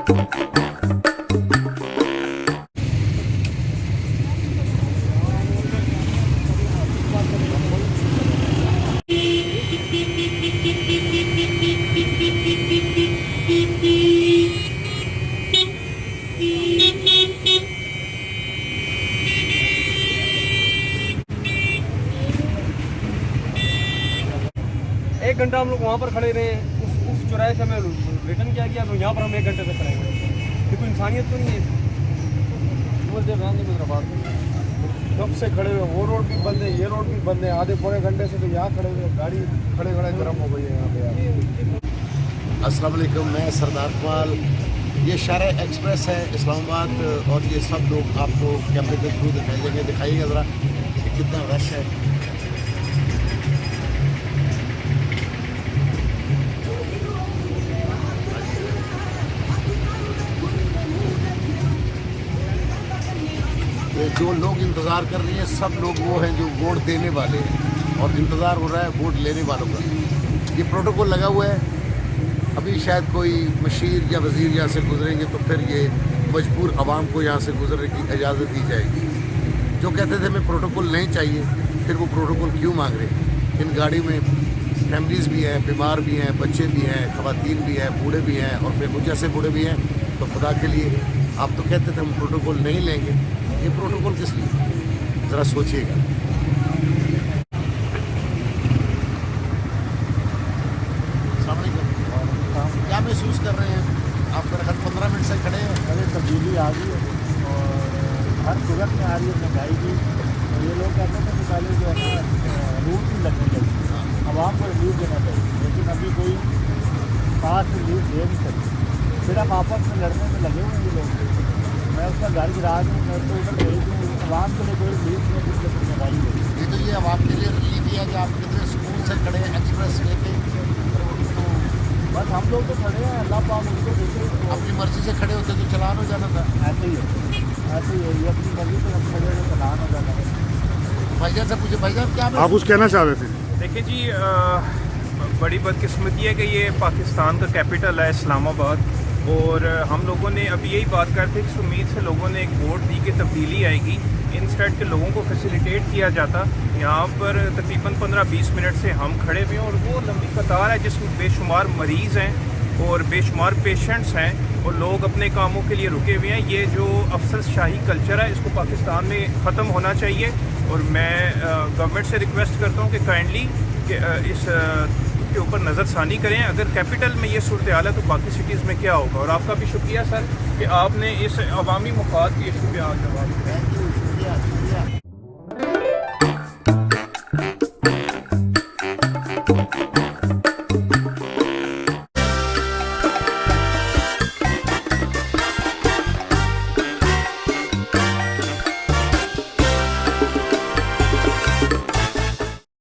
एक घंटा हम लोग वहाँ पर खड़े रहे, उस चौराहे से हमें रिटर्न किया गया, तो यहाँ पर हम 1 घंटे से खड़े हुए। ये कोई इंसानियत तो नहीं है। कब से खड़े हुए, वो रोड भी बंद है, ये रोड भी बंद है, आधे पौने घंटे से तो यहाँ खड़े हुए, गाड़ी खड़े खड़े गर्म हो गई है यहाँ पे। अस्सलाम वालेकुम, मैं सरदार कमाल। ये शारा एक्सप्रेस है इस्लामाबाद, और ये सब लोग आपको कैमरे के थ्रू दिखाई देंगे। दिखाइएगा ज़रा कि कितना रश है। जो लोग इंतज़ार कर रहे हैं सब लोग वो हैं जो वोट देने वाले हैं, और इंतज़ार हो रहा है वोट लेने वालों का। ये प्रोटोकॉल लगा हुआ है। अभी शायद कोई मशीर या वज़ीर यहाँ से गुजरेंगे तो फिर ये मजबूर आवाम को यहाँ से गुजरने की इजाज़त दी जाएगी। जो कहते थे हमें प्रोटोकॉल नहीं चाहिए, फिर वो प्रोटोकॉल क्यों मांग रहे हैं? इन गाड़ी में फैमिलीज़ भी हैं, बीमार भी हैं, बच्चे भी हैं, ख़वातीन भी हैं, बूढ़े भी हैं, और फिर जैसे बूढ़े भी हैं। तो खुदा के लिए आप तो कहते थे हम प्रोटोकॉल नहीं लेंगे, ये प्रोटोकॉल किस लिए? ज़रा सोचिएगा। क्या महसूस कर रहे हैं आप? मेरे ख्याल 15 मिनट से खड़े हैं। अरे तब्दीली आ गई है और हर सूरत में आ रही है महंगाई की। और ये लोग कहते हैं कि पहले जो है ना रूट नहीं लगने चाहिए, आवाम को रिलीफ देना चाहिए, लेकिन अभी कोई खास रिलीफ दे नहीं सकते। फिर हम आपस में लड़ने में लगे हुए हैं ये लोग। मैं उसका घर गिरा दूँ, मैं उसको उधर भेज दूँ, आवाम के लिए कोई रिलीफ नहीं, कुछ महंगाई है। ये तो ये आवाम के लिए रिलीफ ही है कि आप कितने सुकून से खड़े हैं एक्सप्रेस लेके। बस हम लोग तो खड़े हैं, अल्लाह पाक उनको देखे। अपनी मर्जी से खड़े होते तो चलान हो जाना था। ऐसे ही है, ऐसे ही है। ये अपनी मर्जी से हम खड़े हैं, चलान हो जाता है। भाईजान से पूछे, भाईजान क्या आप कुछ कहना चाह रहे थे? देखिए जी, बड़ी बदकिस्मती है कि ये पाकिस्तान का कैपिटल है इस्लामाबाद, और हम लोगों ने अभी यही बात करते कि उम्मीद से लोगों ने एक वोट दी कि तब्दीली आएगी। इंस्टेंट के लोगों को फैसिलिटेट किया जाता। यहाँ पर तकरीबन 15-20 मिनट से हम खड़े हुए हैं, और वो लंबी कतार है जिसमें बेशुमार मरीज़ हैं और बेशुमार पेशेंट्स हैं, और लोग अपने कामों के लिए रुके हुए हैं। ये जो अफसरशाही कल्चर है इसको पाकिस्तान में ख़त्म होना चाहिए, और मैं गवर्नमेंट से रिक्वेस्ट करता हूँ कि काइंडली इस के ऊपर नज़रसानी करें। अगर कैपिटल में ये सूरत हाल है तो बाकी सिटीज़ में क्या होगा। और आपका भी शुक्रिया सर कि आपने इस अवामी मुफाद के इशू पे आज जवाब दिया।